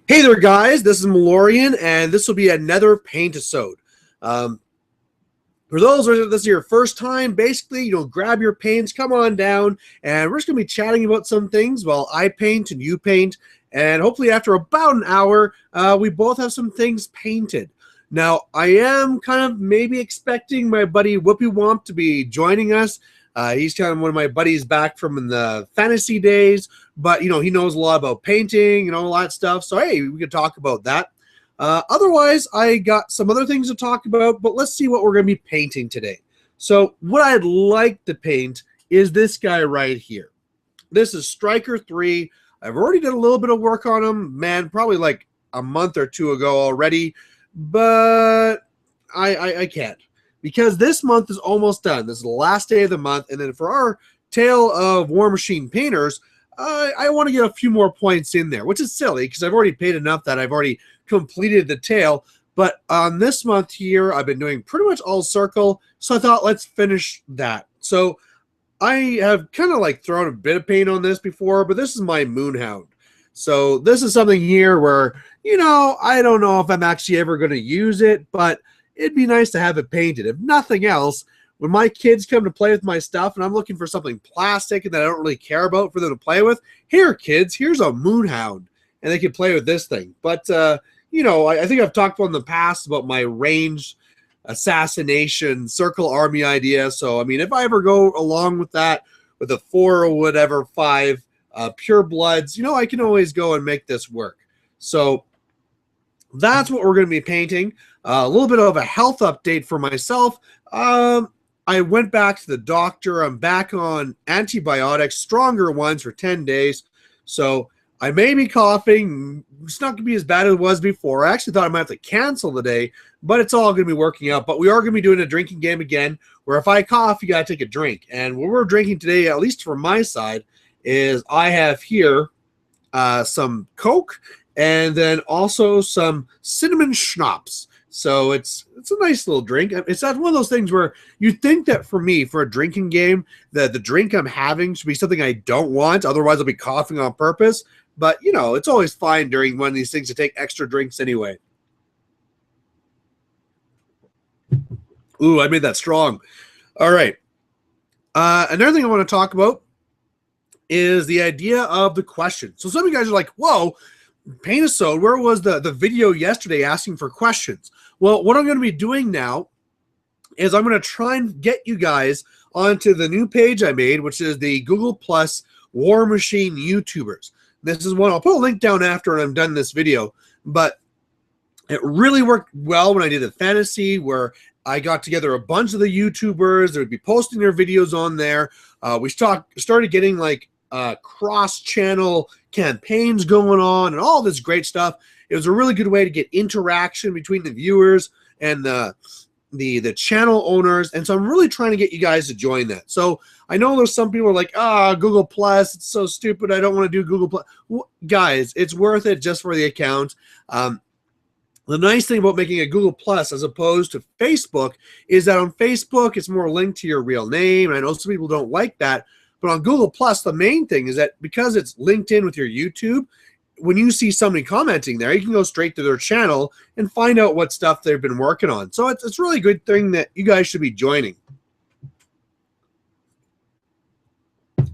Hey there, guys. This is Malorian, and this will be another Paintisode. For those who this is your first time, basically, grab your paints, come on down, and we're just going to be chatting about some things while I paint and you paint. And hopefully after about an hour, we both have some things painted. Now, I am kind of maybe expecting my buddy Whoopie Womp to be joining us. He's kind of one of my buddies back from the fantasy days, but, he knows a lot about painting and all that stuff. So, hey, we could talk about that. Otherwise, I got some other things to talk about, but let's see what we're going to be painting today. So what I'd like to paint is this guy right here. This is Striker 3. I've already done a little bit of work on him, man, probably like a month or two ago already, but I can't. Because this month is almost done. This is the last day of the month. And then for our Tale of War Machine painters, I want to get a few more points in there, which is silly because I've already paid enough that I've already completed the tale. But on this month here, I've been doing pretty much all circle. So I thought, let's finish that. So I have kind of like thrown a bit of paint on this before, but this is my Moonhound. So this is something here where, I don't know if I'm actually ever going to use it, but it'd be nice to have it painted. If nothing else, when my kids come to play with my stuff and I'm looking for something plastic and that I don't really care about for them to play with, here, kids, here's a Moonhound, and they can play with this thing. But, I think I've talked about in the past about my ranged assassination circle army idea. So, I mean, if I ever go along with that with a 4 or whatever, 5 pure bloods, I can always go and make this work. So that's what we're going to be painting. A little bit of a health update for myself. I went back to the doctor. I'm back on antibiotics, stronger ones for 10 days. So I may be coughing. It's not going to be as bad as it was before. I actually thought I might have to cancel the day, but it's all going to be working out. But we are going to be doing a drinking game again, where if I cough, you got to take a drink. And what we're drinking today, at least from my side, is I have here some Coke and then also some cinnamon schnapps. So it's a nice little drink. It's not one of those things where you think that for me, for a drinking game, that the drink I'm having should be something I don't want. Otherwise, I'll be coughing on purpose. But, it's always fine during one of these things to take extra drinks anyway. Ooh, I made that strong. All right. Another thing I want to talk about is the idea of the question. So some of you guys are like, whoa, Paintisode, where was the video yesterday asking for questions? Well, what I'm going to be doing now is I'm going to try and get you guys onto the new page I made, which is the Google Plus War Machine YouTubers. This is one, I'll put a link down after I'm done this video, but it really worked well when I did the fantasy, where I got together a bunch of the YouTubers that would be posting their videos on there. We started getting like cross-channel campaigns going on and all this great stuff. It was a really good way to get interaction between the viewers and the channel owners, and so I'm really trying to get you guys to join that. So I know there's some people are like, Google Plus, it's so stupid, I don't want to do Google Plus. Well, guys, it's worth it just for the account. The nice thing about making a Google Plus as opposed to Facebook is that on Facebook it's more linked to your real name, and I know some people don't like that. But on Google Plus, the main thing is that because it's linked in with your YouTube, when you see somebody commenting there, you can go straight to their channel and find out what stuff they've been working on. So it's really a good thing that you guys should be joining.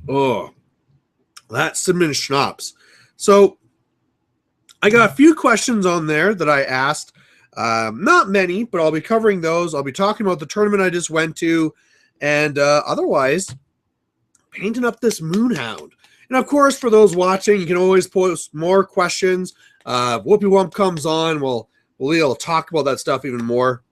Oh, that's cinnamon schnapps. So I got a few questions on there that I asked. Not many, but I'll be covering those. I'll be talking about the tournament I just went to, and otherwise painting up this Moonhound. And of course, for those watching, you can always post more questions. Whoopie Wump comes on, we'll talk about that stuff even more.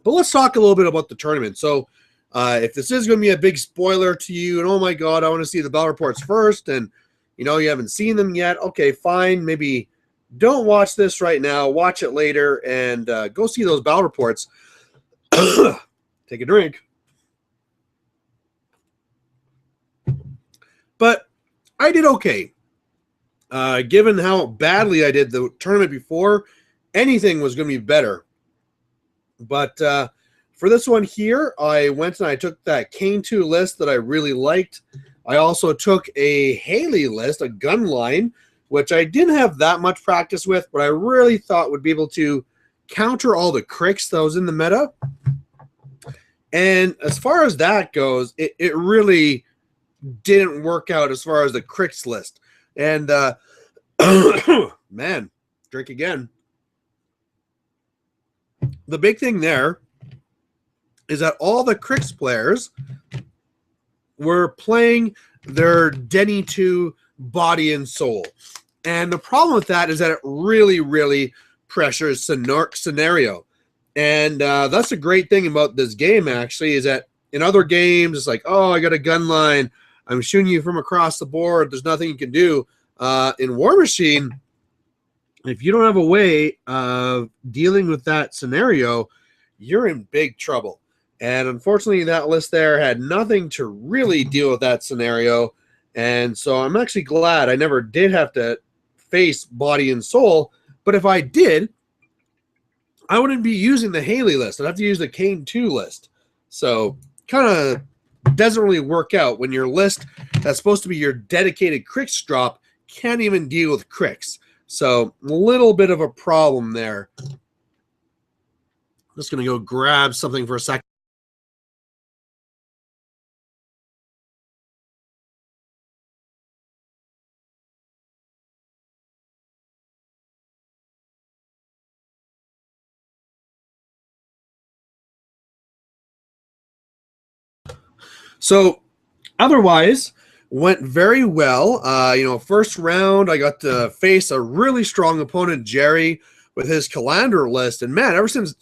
But let's talk a little bit about the tournament. So if this is going to be a big spoiler to you, and oh my God, I want to see the battle reports first, and you haven't seen them yet, okay, fine. Maybe don't watch this right now. Watch it later and go see those battle reports. Take a drink. But I did okay. Given how badly I did the tournament before, anything was going to be better. But for this one here, I went and I took that Kane 2 list that I really liked. I also took a Haley list, a gun line, which I didn't have that much practice with, but I really thought would be able to counter all the cricks that was in the meta. And as far as that goes, it really didn't work out as far as the cricks list. And man, drink again. The big thing there is that all the cricks players were playing their Denny 2 body and soul. And the problem with that is that it really, really pressures scenario. And that's a great thing about this game, actually, is that in other games, it's like, oh, I got a gun line. I'm shooting you from across the board. There's nothing you can do. In War Machine, if you don't have a way of dealing with that scenario, you're in big trouble. And unfortunately, that list there had nothing to really deal with that scenario. And so I'm actually glad I never did have to face body and soul. But if I did, I wouldn't be using the Haley list. I'd have to use the Kane 2 list. So kind of doesn't really work out when your list that's supposed to be your dedicated cricks drop can't even deal with cricks. So a little bit of a problem there. Just going to go grab something for a second. So otherwise, went very well. First round, I got to face a really strong opponent, Jerry, with his Calandra list. And man, ever since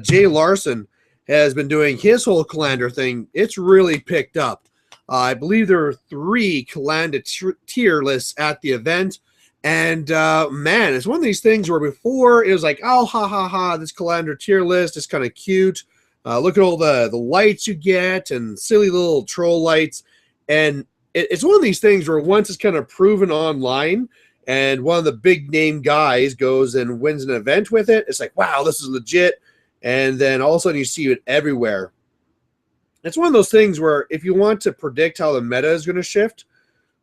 Jay Larson has been doing his whole Calandra thing, it's really picked up. I believe there are 3 Calandra tier lists at the event. And man, it's one of these things where before it was like, oh, ha, ha, ha, this Calandra tier list is kind of cute. Look at all the lights you get and silly little troll lights. And it's one of these things where once it's kind of proven online and one of the big name guys goes and wins an event with it, it's like, wow, this is legit. And then all of a sudden you see it everywhere. It's one of those things where if you want to predict how the meta is going to shift,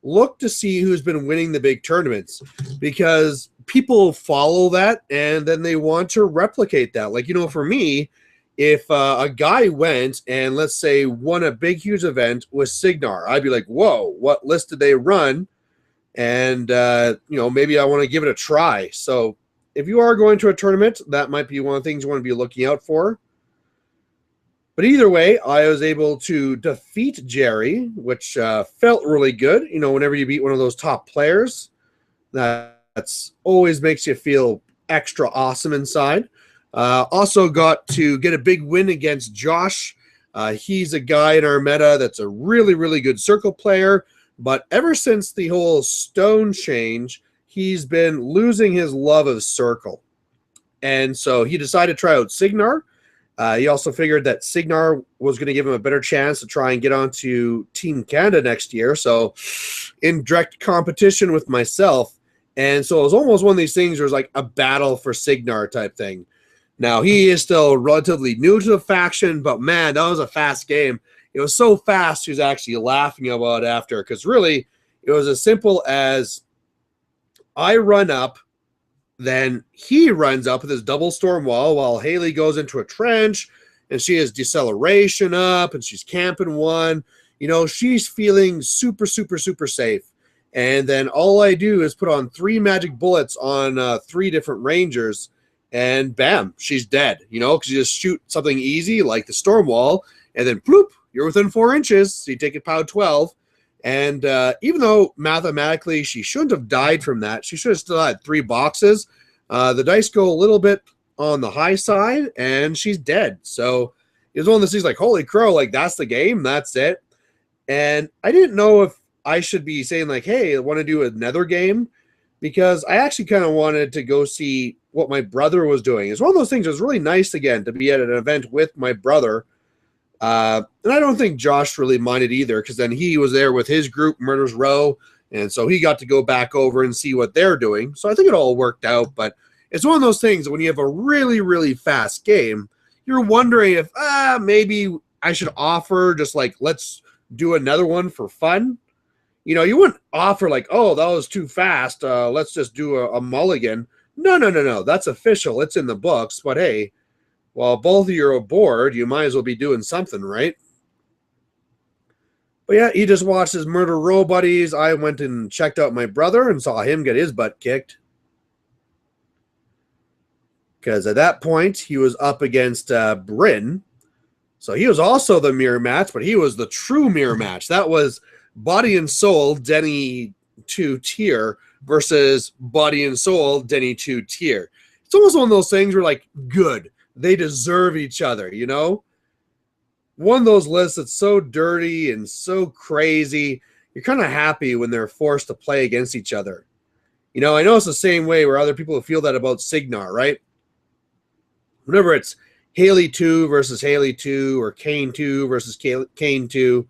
look to see who's been winning the big tournaments, because people follow that and then they want to replicate that. Like, for me, if a guy went and let's say won a big, huge event with Signar, I'd be like, whoa, what list did they run? And, maybe I want to give it a try. So if you are going to a tournament, that might be one of the things you want to be looking out for. But either way, I was able to defeat Jerry, which felt really good. Whenever you beat one of those top players, that's always makes you feel extra awesome inside. Also got to get a big win against Josh. He's a guy in our meta that's a really, really good circle player. But ever since the whole stone change, he's been losing his love of circle. And so he decided to try out Signar. He also figured that Signar was going to give him a better chance to try and get onto Team Canada next year. So in direct competition with myself. And so it was almost one of these things where it was like a battle for Signar type thing. Now, he is still relatively new to the faction, but man, that was a fast game. It was so fast, he was actually laughing about it after, because really, it was as simple as I run up, then he runs up with his double storm wall while Haley goes into a trench, and she has deceleration up, and she's camping one. She's feeling super, super, super safe. And then all I do is put on 3 magic bullets on 3 different rangers, and bam, she's dead, because you just shoot something easy like the storm wall, and then bloop, you're within 4 inches, so you take it pow 12. And even though mathematically she shouldn't have died from that, she should have still had 3 boxes, the dice go a little bit on the high side, and she's dead. So it was one of those things like, holy crow, like that's the game, that's it. And I didn't know if I should be saying like, hey, I want to do another game, because I actually kind of wanted to go see what my brother was doing. It's one of those things that was really nice, again, to be at an event with my brother. And I don't think Josh really minded either, because then he was there with his group, Murder's Row, and so he got to go back over and see what they're doing. So I think it all worked out, but it's one of those things that when you have a really, really fast game, you're wondering if maybe I should offer just like, let's do another one for fun. You know, you wouldn't offer like, oh, that was too fast. Let's just do a mulligan. No, no, no, no. That's official. It's in the books. But hey, while both of you are aboard, you might as well be doing something, right? But yeah, he just watched his murder row buddies. I went and checked out my brother and saw him get his butt kicked. Because at that point, he was up against Bryn. So he was also the mirror match, but he was the true mirror match. That was Body and Soul, Denny 2 tier versus Body and Soul, Denny 2 tier. It's almost one of those things where, like, good. They deserve each other, you know? One of those lists that's so dirty and so crazy, you're kind of happy when they're forced to play against each other. You know, I know it's the same way where other people feel that about Signar, right? Whenever it's Haley 2 versus Haley 2 or Kane 2 versus Kane 2,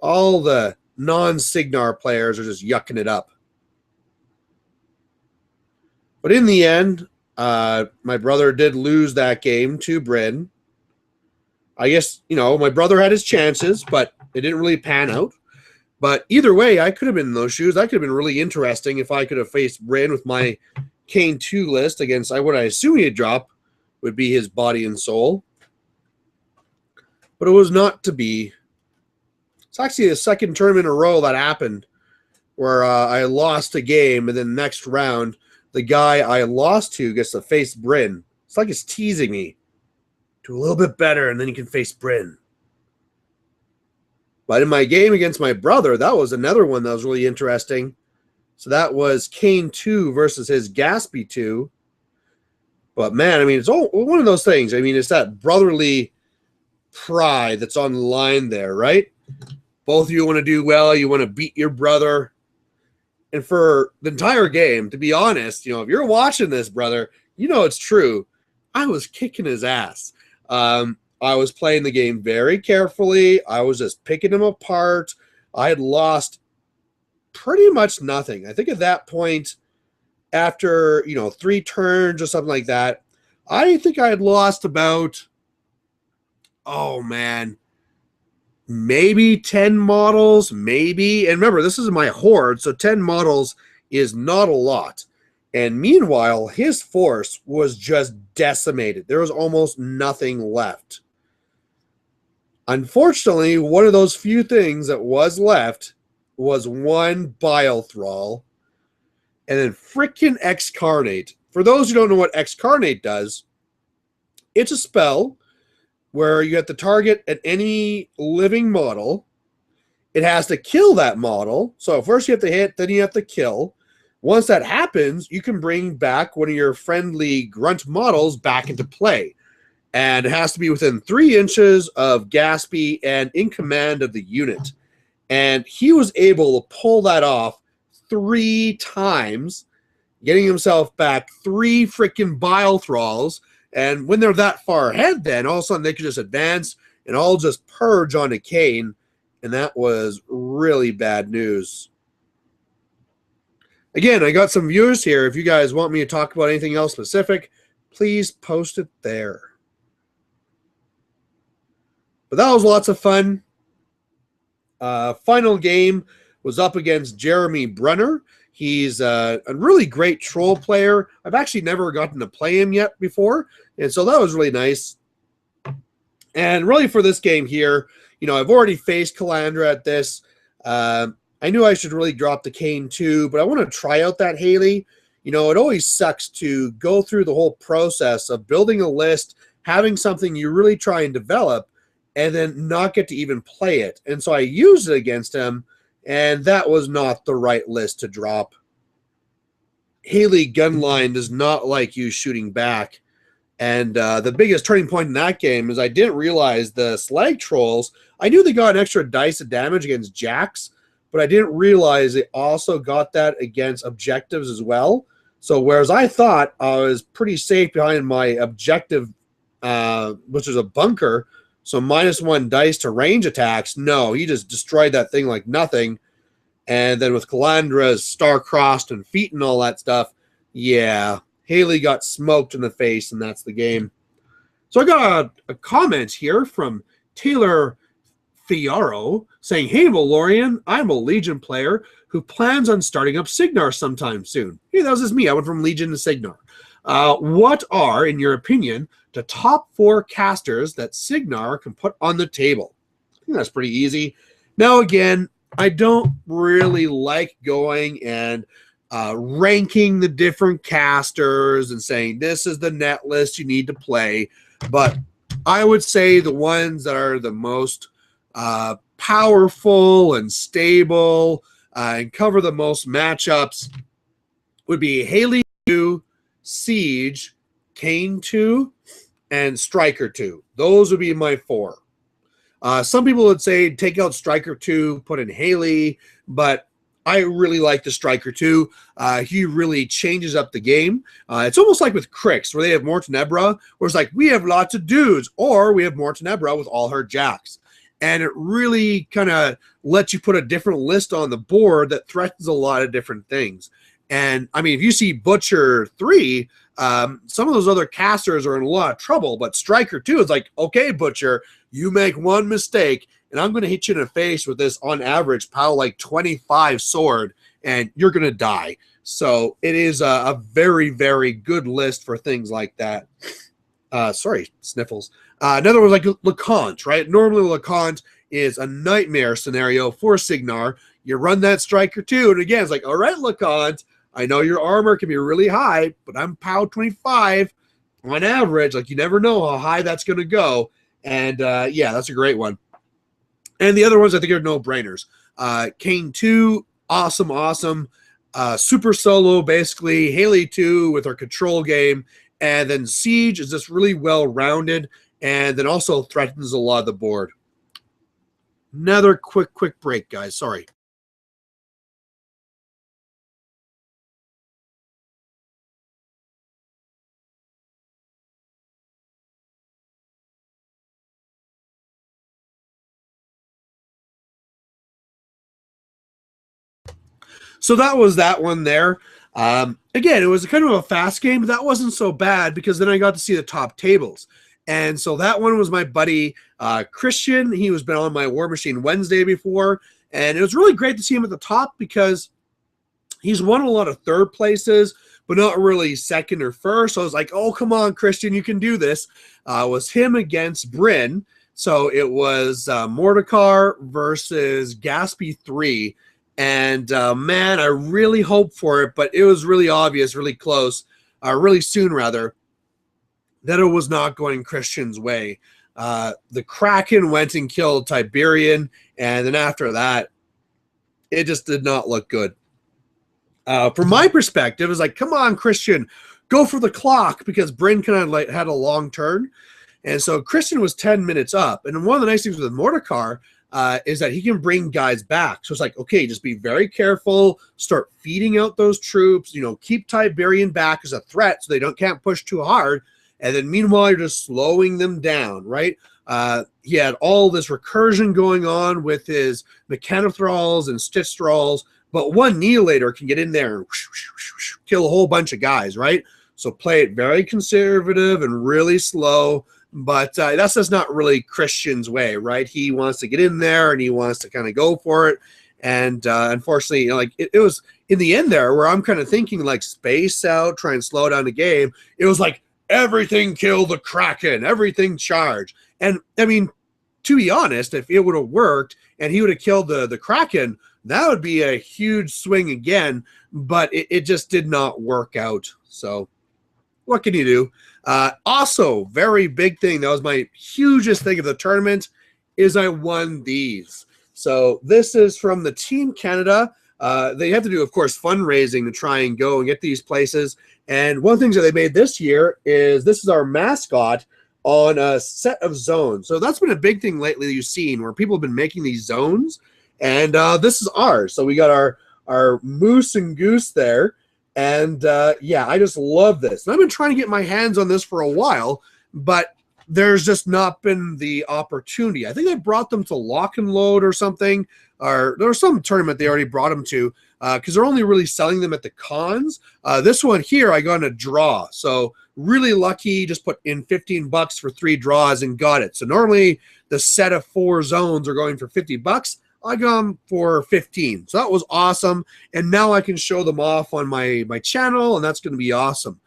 all the non-Signar players are just yucking it up. But in the end, my brother did lose that game to Bryn. I guess, you know, my brother had his chances, but it didn't really pan out. But either way, I could have been in those shoes. That could have been really interesting if I could have faced Bryn with my Kane 2 list against what I assume he'd drop would be his Body and Soul. But it was not to be. It's actually the second term in a row that happened where I lost a game, and then next round, the guy I lost to gets to face Bryn. It's like it's teasing me. Do a little bit better, and then you can face Bryn. But in my game against my brother, that was another one that was really interesting. So that was Kane 2 versus his Gaspy 2. But, man, I mean, it's all one of those things. I mean, it's that brotherly pride that's on the line there, right? Both of you want to do well. You want to beat your brother. And for the entire game, to be honest, you know, if you're watching this, brother, you know it's true. I was kicking his ass. I was playing the game very carefully. I was just picking him apart. I had lost pretty much nothing. I think at that point, after, you know, 3 turns or something like that, I think I had lost about, oh, man, maybe 10 models, maybe. And remember, this is my horde, so 10 models is not a lot. And meanwhile, his force was just decimated. There was almost nothing left. Unfortunately, one of those few things that was left was one Bile Thrall and then frickin' Excarnate. For those who don't know what Excarnate does, it's a spell where you have to target at any living model. It has to kill that model. So first you have to hit, then you have to kill. Once that happens, you can bring back one of your friendly grunt models back into play. And it has to be within 3 inches of Gaspy and in command of the unit. And he was able to pull that off 3 times, getting himself back 3 freaking Bile Thralls. And when they're that far ahead, then all of a sudden they could just advance and all just purge onto Kane. And that was really bad news. Again, I got some viewers here. If you guys want me to talk about anything else specific, please post it there. But that was lots of fun. Final game was up against Jeremy Brunner. He's a really great troll player. I've actually never gotten to play him yet before, and so that was really nice. And really for this game here, you know, I've already faced Calandra at this. I knew I should really drop the Kane 2, but I want to try out that Haley. You know, it always sucks to go through the whole process of building a list, having something you really try and develop, and then not get to even play it. And so I used it against him, and that was not the right list to drop. Haley Gunline does not like you shooting back. And the biggest turning point in that game is I didn't realize the Slag Trolls, I knew they got an extra dice of damage against Jacks, but I didn't realize they also got that against objectives as well. So whereas I thought I was pretty safe behind my objective, which is a bunker, so -1 dice to range attacks. No, he just destroyed that thing like nothing. And then with Calandra's star-crossed and feet and all that stuff, yeah, Haley got smoked in the face, and that's the game. So I got a comment here from Taylor Fiaro saying, "Hey, Valorian, I'm a Legion player who plans on starting up Signar sometime soon." Hey, that was just me. I went from Legion to Signar. What are, in your opinion, the top 4 casters that Signar can put on the table? I think that's pretty easy. Now, again, I don't really like going and ranking the different casters and saying this is the net list you need to play, but I would say the ones that are the most powerful and stable and cover the most matchups would be Haley 2, Siege, Kane 2, and Striker 2. Those would be my 4. Some people would say take out Striker 2, put in Haley, but I really like the Striker 2. He really changes up the game. It's almost like with Crix, where they have Mortenebra, where it's like, we have lots of dudes, or we have Mortenebra with all her jacks. And it really kind of lets you put a different list on the board that threatens a lot of different things. And, I mean, if you see Butcher 3, some of those other casters are in a lot of trouble, but Striker 2 is like, okay, Butcher, you make one mistake, and I'm going to hit you in the face with this, on average, power like 25 sword, and you're going to die. So it is a very, very good list for things like that. Sorry, sniffles. Another one like LeConte, right? Normally LeConte is a nightmare scenario for Signar. You run that Striker 2, and again, it's like, all right, LeConte, I know your armor can be really high, but I'm POW 25 on average. Like, you never know how high that's going to go. And, yeah, that's a great one. And the other ones I think are no-brainers. Kane 2, awesome. Super Solo, basically. Haley 2 with her control game. And then Siege is just really well-rounded and then also threatens a lot of the board. Another quick break, guys. Sorry. So that was that one there. Again, it was kind of a fast game, but that wasn't so bad because then I got to see the top tables. And so that one was my buddy Christian. He was been on my War Machine Wednesday before, and it was really great to see him at the top because he's won a lot of third places, but not really second or first. So I was like, oh, come on, Christian, you can do this. It was him against Bryn. So it was Mordekar versus Gaspy 3. And, man, I really hoped for it, but it was really obvious, really close, really soon, rather, that it was not going Christian's way. The Kraken went and killed Tiberian, and then after that, it just did not look good. From my perspective, it was like, come on, Christian, go for the clock, because Bryn kind of like had a long turn. And so Christian was 10 minutes up. And one of the nice things with Mordekar is that he can bring guys back. So it's like, okay, just be very careful, start feeding out those troops, keep Tiberian back as a threat so they can't push too hard. And then meanwhile, you're just slowing them down, right? He had all this recursion going on with his Mechanothralls and Stitch Thralls, but one Neolator can get in there and kill a whole bunch of guys, right? So play it very conservative and really slow. But that's just not really Christian's way, right? He wants to get in there and he wants to kind of go for it. And unfortunately, it was in the end there where I'm kind of thinking like space out, try and slow down the game. It was like everything kill the Kraken, everything charge. And I mean, to be honest, if it would have worked and he would have killed the Kraken, that would be a huge swing again. But it just did not work out. So what can you do? Also, very big thing, that was my hugest thing of the tournament, is I won these. So this is from the Team Canada. They have to do, of course, fundraising to try and go and get these places. And one of the things that they made this year is this is our mascot on a set of zones. So that's been a big thing lately that you've seen where people have been making these zones. And this is ours. So we got our moose and goose there. And yeah, I just love this. And I've been trying to get my hands on this for a while, but there's just not been the opportunity. I think they brought them to Lock and Load or something, or there was some tournament they already brought them to, because they're only really selling them at the cons. This one here, I got in a draw. So really lucky, just put in 15 bucks for 3 draws and got it. So normally the set of 4 zones are going for 50 bucks. I got them for 15. So that was awesome. And now I can show them off on my channel, and that's going to be awesome.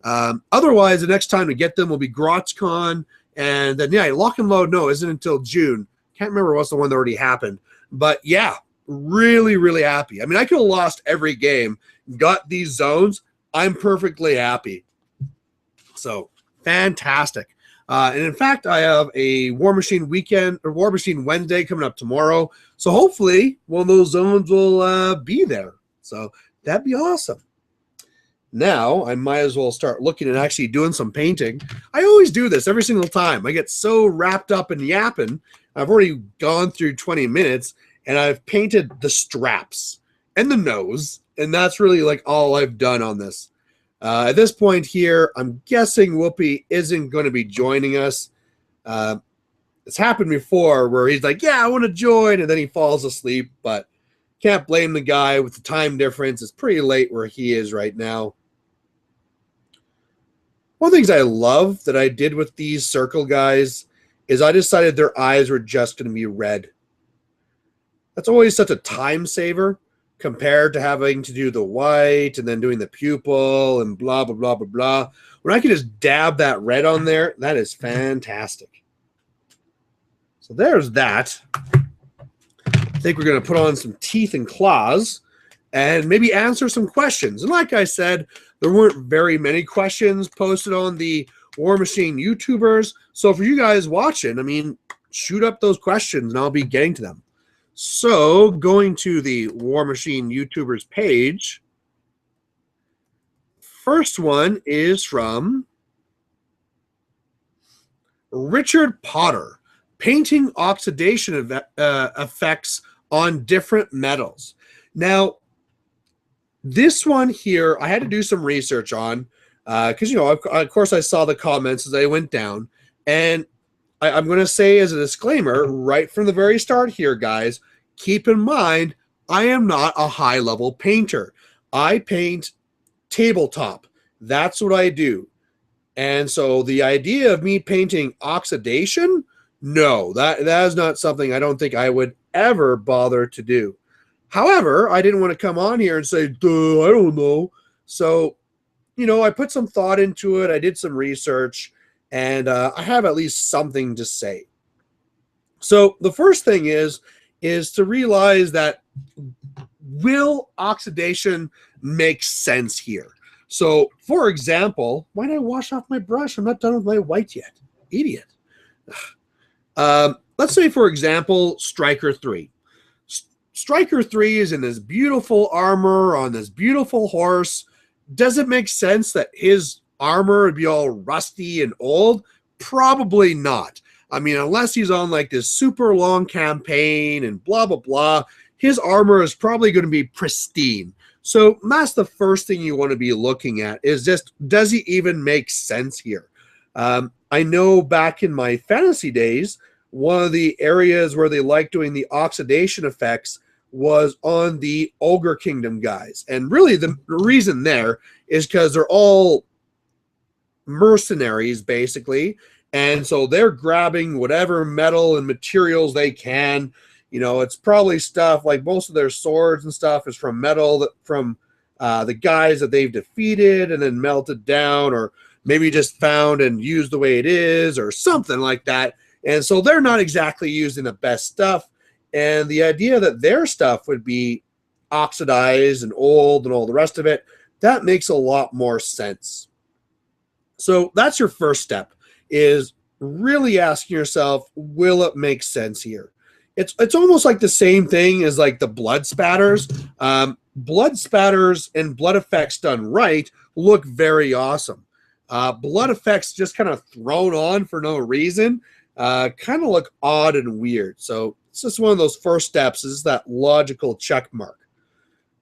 Otherwise, the next time to get them will be GrotzCon. And then, yeah, Lock and Load, no, isn't until June. Can't remember what's the one that already happened. But, yeah, really, really happy. I mean, I could have lost every game, got these zones. I'm perfectly happy. So, fantastic. And in fact, I have a War Machine weekend or War Machine Wednesday coming up tomorrow. So hopefully one of those zones will be there. So that'd be awesome. Now I might as well start looking at actually doing some painting. I always do this every single time. I get so wrapped up in yapping. I've already gone through 20 minutes and I've painted the straps and the nose. And that's really like all I've done on this. At this point here, I'm guessing Whoopi isn't going to be joining us. It's happened before where he's like, yeah, I want to join, and then he falls asleep, but can't blame the guy with the time difference. It's pretty late where he is right now. One of the things I love that I did with these circle guys is I decided their eyes were just going to be red. That's always such a time saver, compared to having to do the white and then doing the pupil and blah, blah, blah, blah, blah. When I can just dab that red on there, that is fantastic. So there's that. I think we're going to put on some teeth and claws and maybe answer some questions. And like I said, there weren't very many questions posted on the War Machine YouTubers. So for you guys watching, I mean, shoot up those questions and I'll be getting to them. So, going to the War Machine YouTubers page, first one is from Richard Potter, painting oxidation effects on different metals. Now, this one here, I had to do some research on because, you know, of course, I saw the comments as I went down, and I'm going to say as a disclaimer right from the very start here, guys, keep in mind, I am not a high-level painter. I paint tabletop. That's what I do. And so the idea of me painting oxidation, no, that is not something I don't think I would ever bother to do. However, I didn't want to come on here and say, duh, I don't know. So, you know, I put some thought into it. I did some research. And I have at least something to say. So the first thing is to realize that will oxidation make sense here? So, for example, why did I wash off my brush? I'm not done with my white yet. Idiot. Let's say, for example, Striker 3. Striker 3 is in this beautiful armor on this beautiful horse. Does it make sense that his armor would be all rusty and old? Probably not. I mean, unless he's on like this super long campaign and blah, blah, blah, his armor is probably going to be pristine. So that's the first thing you want to be looking at is just, does he even make sense here? I know back in my fantasy days, one of the areas where they liked doing the oxidation effects was on the Ogre Kingdom guys. And really the reason there is because they're all mercenaries basically, and so they're grabbing whatever metal and materials they can. You know, it's probably stuff like most of their swords and stuff is from metal that from the guys that they've defeated and then melted down, or maybe just found and used the way it is or something like that. And so they're not exactly using the best stuff, and the idea that their stuff would be oxidized and old and all the rest of it, that makes a lot more sense. So that's your first step, is really asking yourself, will it make sense here? It's almost like the same thing as like the blood spatters. Blood spatters and blood effects done right look very awesome. Blood effects just kind of thrown on for no reason kind of look odd and weird. So it's just one of those first steps, is that logical check mark.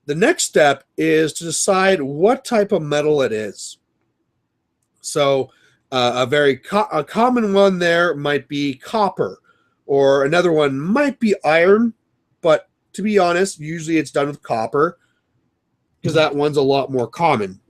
The next step is to decide what type of metal it is. So a common one there might be copper, or another one might be iron, but to be honest, usually it's done with copper. because that one's a lot more common.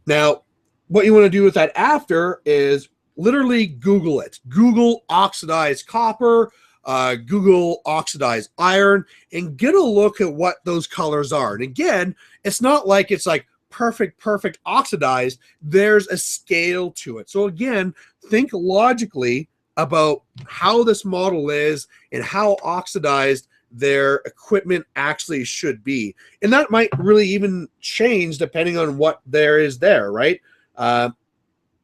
Now, what you want to do with that after is literally Google it. Google oxidized copper, Google oxidized iron, and get a look at what those colors are. And again, it's not like it's like perfect oxidized. There's a scale to it. So again, think logically about how this model is and how oxidized their equipment actually should be. And that might really even change depending on what there is there, right?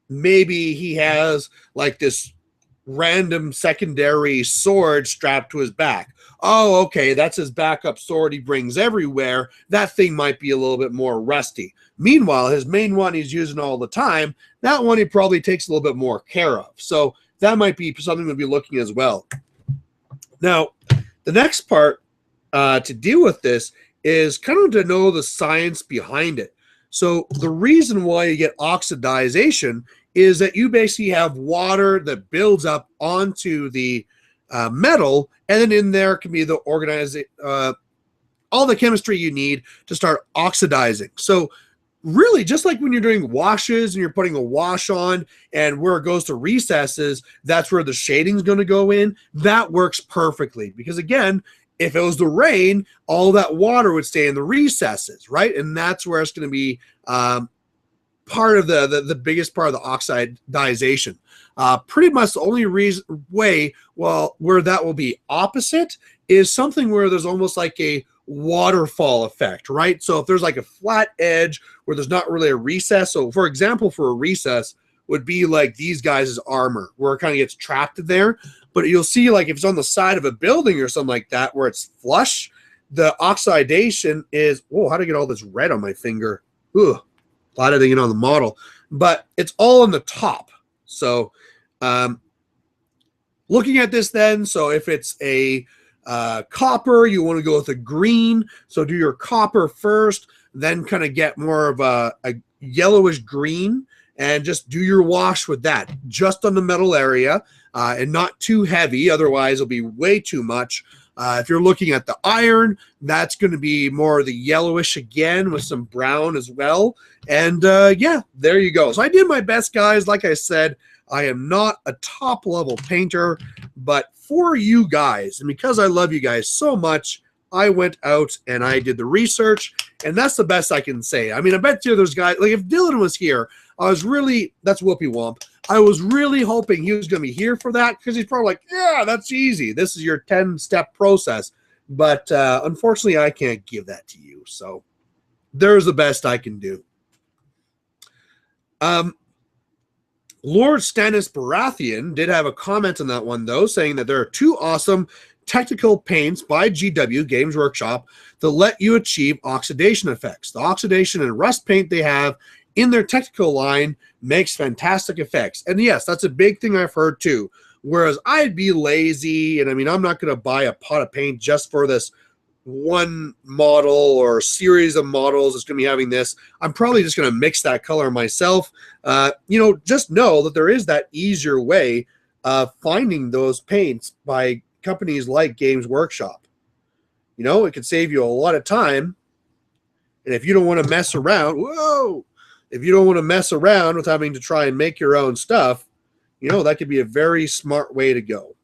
Maybe he has like this random secondary sword strapped to his back. Oh, okay, that's his backup sword he brings everywhere. That thing might be a little bit more rusty. Meanwhile, his main one he's using all the time, that one he probably takes a little bit more care of. So that might be something to be looking as well. Now, the next part to deal with this is kind of to know the science behind it. So the reason why you get oxidization is that you basically have water that builds up onto the metal, and then in there can be the all the chemistry you need to start oxidizing. So really, just like when you're doing washes and you're putting a wash on and where it goes to recesses, that's where the shading is going to go in. That works perfectly because, again, if it was the rain, all that water would stay in the recesses, right? And that's where it's going to be part of the biggest part of the oxidization. Pretty much the only way, well, where that will be opposite is something where there's almost like a waterfall effect, right? So if there's like a flat edge where there's not really a recess. So for example, for a recess would be like these guys' armor where it kind of gets trapped in there. But you'll see like if it's on the side of a building or something like that where it's flush, the oxidation is, whoa, how did I get all this red on my finger? Ooh, a lot of it on the model, but it's all on the top. So looking at this then, so if it's a copper, you want to go with a green. So do your copper first, then kind of get more of a yellowish green and just do your wash with that just on the metal area and not too heavy. Otherwise, it'll be way too much. If you're looking at the iron, that's going to be more of the yellowish again with some brown as well. And yeah, there you go. So I did my best, guys. Like I said, I am not a top level painter, but for you guys, and because I love you guys so much, I went out and I did the research, and that's the best I can say. I mean, I bet you there's guys, like if Dylan was here, that's Whoopie Womp. I was really hoping he was going to be here for that because he's probably like, yeah, that's easy. This is your 10-step process. But unfortunately, I can't give that to you. So there's the best I can do. Lord Stannis Baratheon did have a comment on that one, though, saying that there are 2 awesome technical paints by GW Games Workshop that let you achieve oxidation effects. The oxidation and rust paint they have in their technical line makes fantastic effects. And yes, that's a big thing I've heard too. Whereas I'd be lazy, and I mean, I'm not going to buy a pot of paint just for this one model or series of models that's going to be having this. I'm probably just going to mix that color myself. Just know that there is that easier way of finding those paints by companies like Games Workshop. It could save you a lot of time. And if you don't want to mess around, if you don't want to mess around with having to try and make your own stuff, that could be a very smart way to go.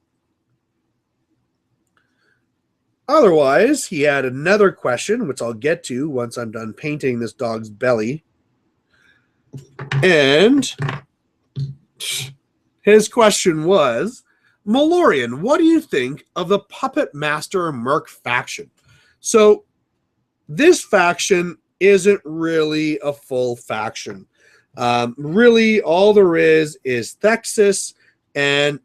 Otherwise, he had another question, which I'll get to once I'm done painting this dog's belly. And his question was, Malorian, what do you think of the Puppet Master Merc faction? So this faction isn't really a full faction. Really, all there is Thexus, and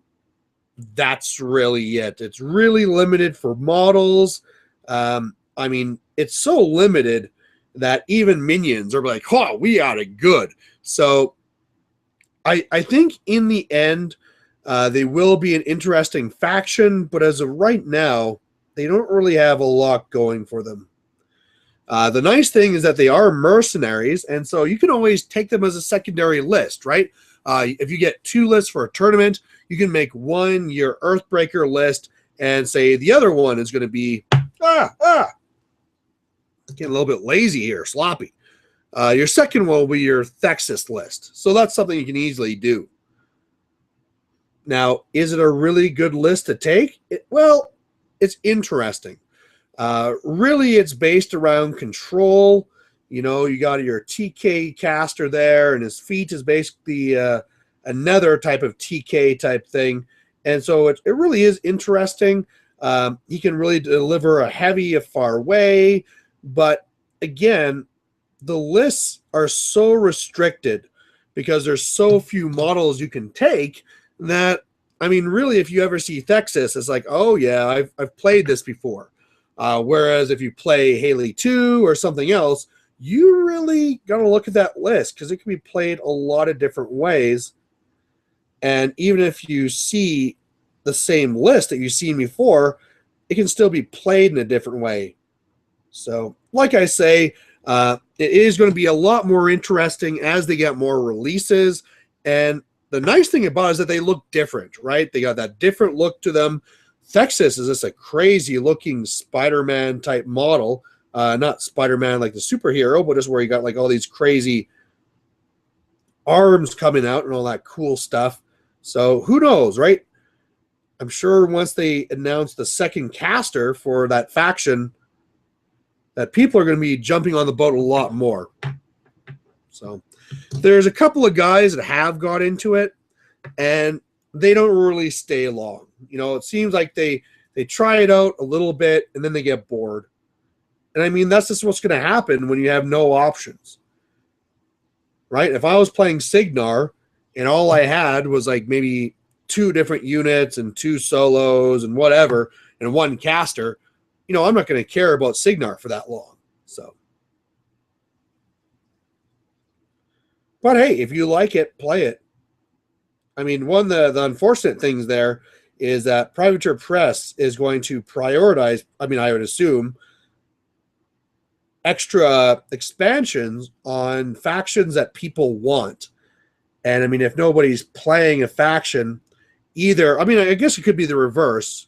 that's really it. It's really limited for models. I mean, it's so limited that even minions are like, oh, we got it good. So I think in the end, they will be an interesting faction, but as of right now, they don't really have a lot going for them. The nice thing is that they are mercenaries, and so you can always take them as a secondary list, right? If you get 2 lists for a tournament, you can make one your Earthbreaker list and say the other one is going to be, Getting a little bit lazy here, sloppy. Your second one will be your Thexus list. So that's something you can easily do. Now, is it a really good list to take? Well, it's interesting. Really, it's based around control. You know, you got your TK caster there, and his feet is basically another type of TK type thing. And so it really is interesting. He can really deliver a heavy, a far away. But again, the lists are so restricted because there's so few models you can take that, I mean, really, if you ever see Thexus, it's like, oh, yeah, I've played this before. Whereas if you play Haley 2 or something else, you really got to look at that list because it can be played a lot of different ways. And even if you see the same list that you've seen before, it can still be played in a different way. So, like I say, it is going to be a lot more interesting as they get more releases. And the nice thing about it is that they look different, right? They got that different look to them. Thexus is just a crazy looking Spider-Man type model. Not Spider-Man like the superhero, but just where you got like all these crazy arms coming out and all that cool stuff. So who knows, right? I'm sure once they announce the second caster for that faction, that people are going to be jumping on the boat a lot more. So there's a couple of guys that have got into it, and they don't really stay long. You know, it seems like they try it out a little bit, and then they get bored. And I mean, that's just what's going to happen when you have no options, right? If I was playing Signar and all I had was like maybe 2 different units and 2 solos and whatever, and 1 caster, you know, I'm not going to care about Signar for that long. So, but hey, if you like it, play it. I mean, one of the unfortunate things there is that Privateer Press is going to prioritize, I mean, I would assume, extra expansions on factions that people want. And I mean, if nobody's playing a faction, either, I mean, I guess it could be the reverse,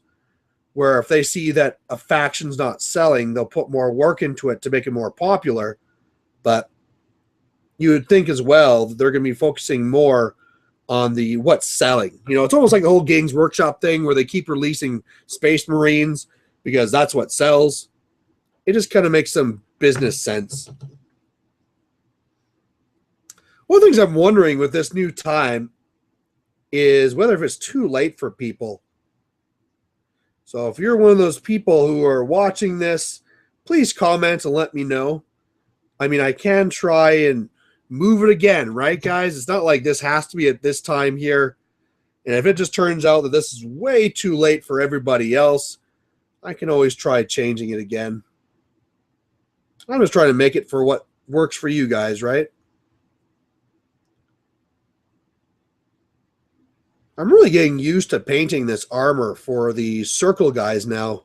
where if they see that a faction's not selling, they'll put more work into it to make it more popular. But you would think as well that they're going to be focusing more on the what's selling. You know, it's almost like the whole Games Workshop thing where they keep releasing Space Marines because that's what sells. It just kind of makes some business sense. One of the things I'm wondering with this new time is whether if it's too late for people. So if you're one of those people who are watching this, please comment and let me know. I mean, I can try and move it again, right, guys? It's not like this has to be at this time here. And if it just turns out that this is way too late for everybody else, I can always try changing it again. I'm just trying to make it for what works for you guys, right? I'm really getting used to painting this armor for the circle guys now.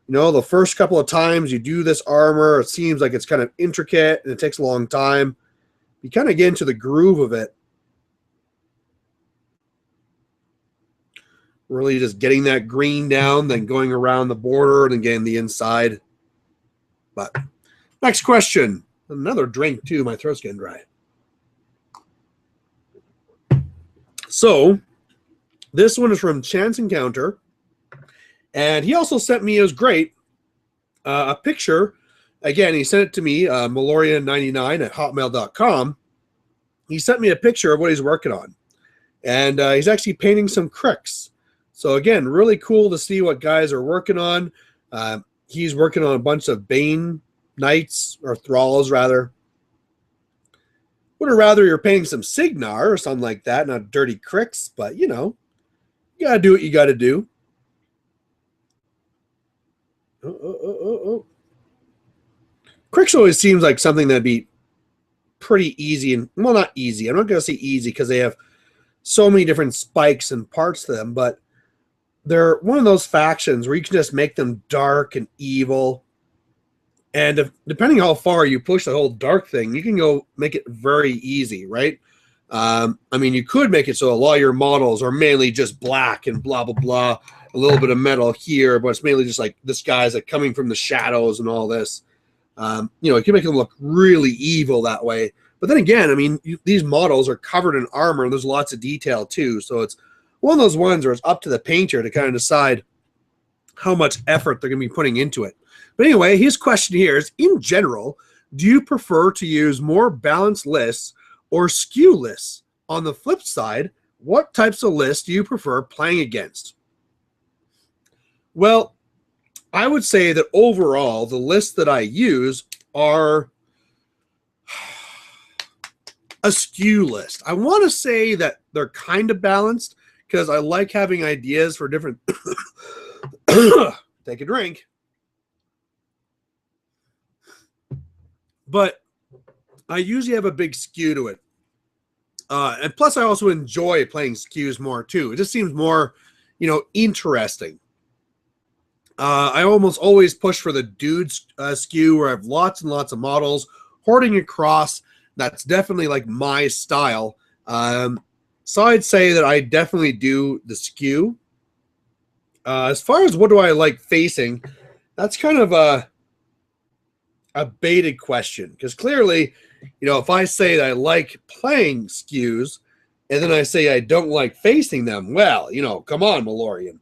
You know, the first couple of times you do this armor, it seems like it's kind of intricate and it takes a long time. You kind of get into the groove of it. Really just getting that green down, then going around the border and then getting the inside. But next question. Another drink too. My throat's getting dry. So this one is from Chance Encounter. And he also sent me, it was great, a picture. Again, he sent it to me, Meloria99@hotmail.com. He sent me a picture of what he's working on. And he's actually painting some cricks. So again, really cool to see what guys are working on. He's working on a bunch of Bane Knights, or Thralls rather. Would have rather you're painting some Signar or something like that, not dirty cricks, but you know, you gotta do what you gotta do. Cricks always seems like something that'd be pretty easy, and well, not easy. I'm not gonna say easy because they have so many different spikes and parts to them, but they're one of those factions where you can just make them dark and evil. And depending how far you push the whole dark thing, you can go make it very easy, right? I mean, you could make it so a lot of your models are mainly just black and blah, blah, blah. a little bit of metal here, but it's mainly just like this guy's like coming from the shadows and all this. You know, it can make them look really evil that way. But then again, I mean, these models are covered in armor, and there's lots of detail too. So it's one of those ones where it's up to the painter to kind of decide how much effort they're going to be putting into it. But anyway, his question here is, in general, do you prefer to use more balanced lists or skew lists? On the flip side, what types of lists do you prefer playing against? Well, I would say that overall, the lists that I use are a skew list. I want to say that they're kind of balanced because I like having ideas for different... Take a drink. But I usually have a big skew to it. And plus, I also enjoy playing skews more, too. It just seems more, you know, interesting. I almost always push for the dude's skew where I have lots and lots of models hoarding across. That's definitely like my style. So I'd say that I definitely do the skew. As far as what do I like facing, that's kind of a baited question, because clearly, you know, if I say that I like playing skews and then I say I don't like facing them, well, you know, come on, Malorian.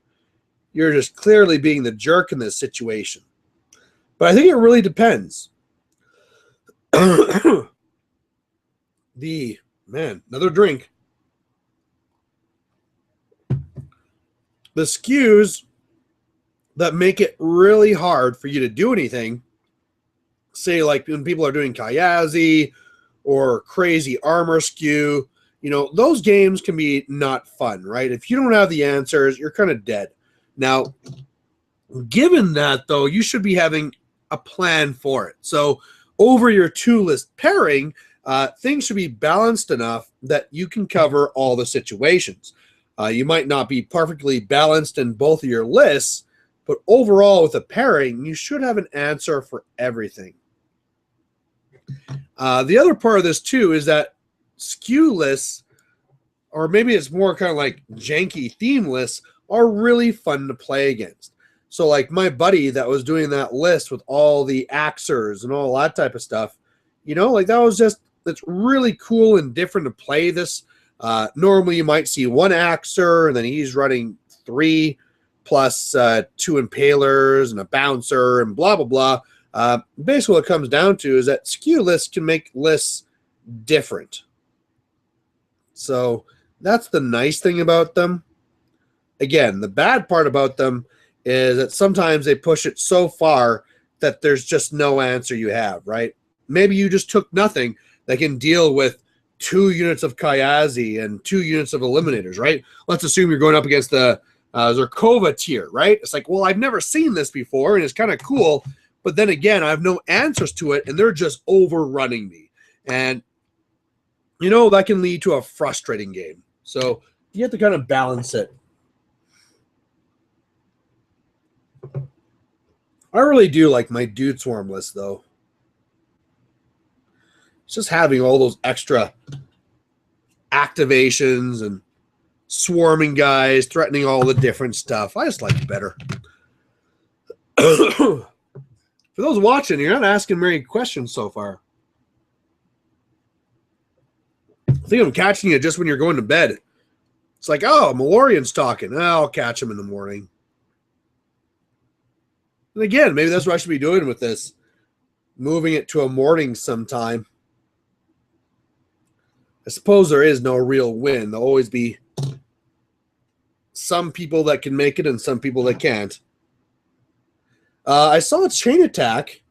You're just clearly being the jerk in this situation. But I think it really depends. Another drink. The skews that make it really hard for you to do anything, say like when people are doing Kayazi or crazy armor skew, you know, those games can be not fun, right? If you don't have the answers, you're kind of dead. Now, given that, though, you should be having a plan for it. So over your two-list pairing, things should be balanced enough that you can cover all the situations. You might not be perfectly balanced in both of your lists, but overall with a pairing, you should have an answer for everything. The other part of this, too, is that skew lists, or maybe it's more kind of like janky theme lists, are really fun to play against. So like my buddy that was doing that list with all the axers and all that type of stuff, you know, like that's really cool and different to play this. Normally you might see one axer and then he's running 3 plus 2 impalers and a bouncer and blah, blah, blah. Basically what it comes down to is that skew lists can make lists different. So that's the nice thing about them. Again, the bad part about them is that sometimes they push it so far that there's just no answer you have, right? Maybe you just took nothing that can deal with 2 units of Kayazi and 2 units of Eliminators, right? Let's assume you're going up against the Zerkova tier, right? It's like, well, I've never seen this before, and it's kind of cool, but then again, I have no answers to it, and they're just overrunning me. And, you know, that can lead to a frustrating game. So you have to kind of balance it. I really do like my Dude Swarm list, though. It's just having all those extra activations and swarming guys, threatening all the different stuff. I just like it better. For those watching, you're not asking many questions so far. I think I'm catching you just when you're going to bed. It's like, oh, Malorian's talking. I'll catch him in the morning. And again, maybe that's what I should be doing with this. Moving it to a morning sometime. I suppose there is no real win. There'll always be some people that can make it and some people that can't. I saw Chain Attack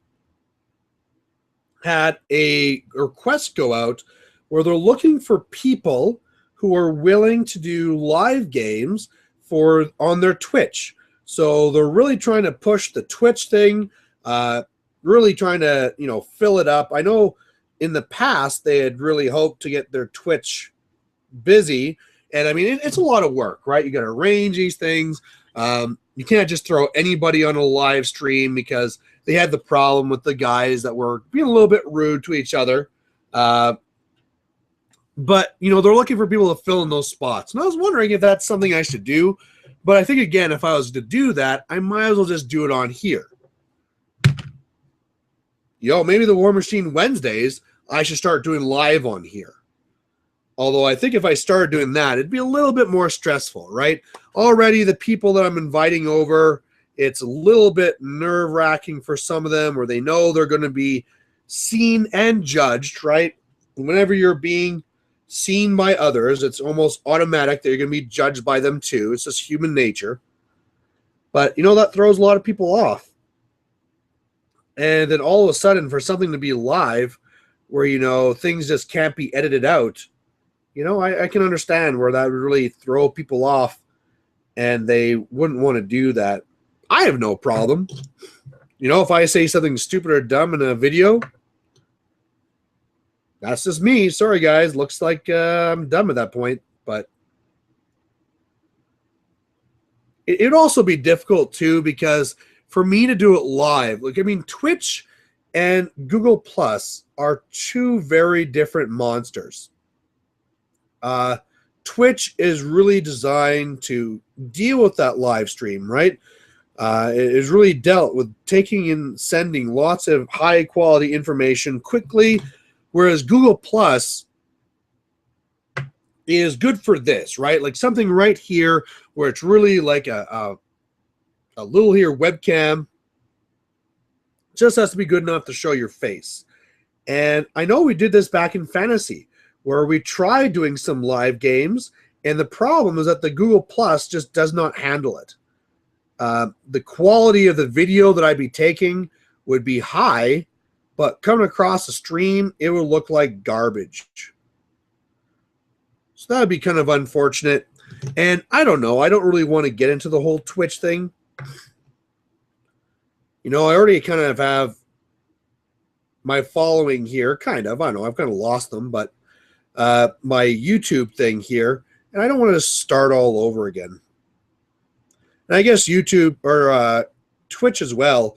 had a request go out where they're looking for people who are willing to do live games on their Twitch. So they're really trying to push the Twitch thing, really trying to, you know, fill it up. I know in the past they had really hoped to get their Twitch busy. And I mean, it's a lot of work, right? You got to arrange these things. You can't just throw anybody on a live stream because they had the problem with the guys that were being a little bit rude to each other. But, you know, they're looking for people to fill in those spots. And I was wondering if that's something I should do. But I think, again, if I was to do that, I might as well just do it on here. Maybe the War Machine Wednesdays, I should start doing live on here. Although I think if I started doing that, it'd be a little bit more stressful, right? Already the people that I'm inviting over, it's a little bit nerve-wracking for some of them, where they know they're going to be seen and judged, right? Whenever you're being seen by others, it's almost automatic that you're going to be judged by them too. It's just human nature. But, that throws a lot of people off. And then all of a sudden, for something to be live, where, things just can't be edited out, I can understand where that would really throw people off and they wouldn't want to do that. I have no problem. If I say something stupid or dumb in a video, that's just me. Sorry, guys. Looks like I'm dumb at that point. But it'd also be difficult, too, because for me to do it live, Twitch and Google Plus are two very different monsters. Twitch is really designed to deal with that live stream, right? It is really dealt with taking and sending lots of high quality information quickly, whereas Google Plus is good for this, right? Like something right here where it's really like a little here webcam. Just has to be good enough to show your face. And I know we did this back in Fantasy, where we tried doing some live games, and the problem is that the Google Plus just does not handle it. The quality of the video that I'd be taking would be high, but coming across the stream, it would look like garbage. So that would be kind of unfortunate. And I don't know. I don't really want to get into the whole Twitch thing. I already kind of have my following here, kind of. I know I've kind of lost them, but my YouTube thing here, and I don't want to start all over again. And I guess YouTube or Twitch as well,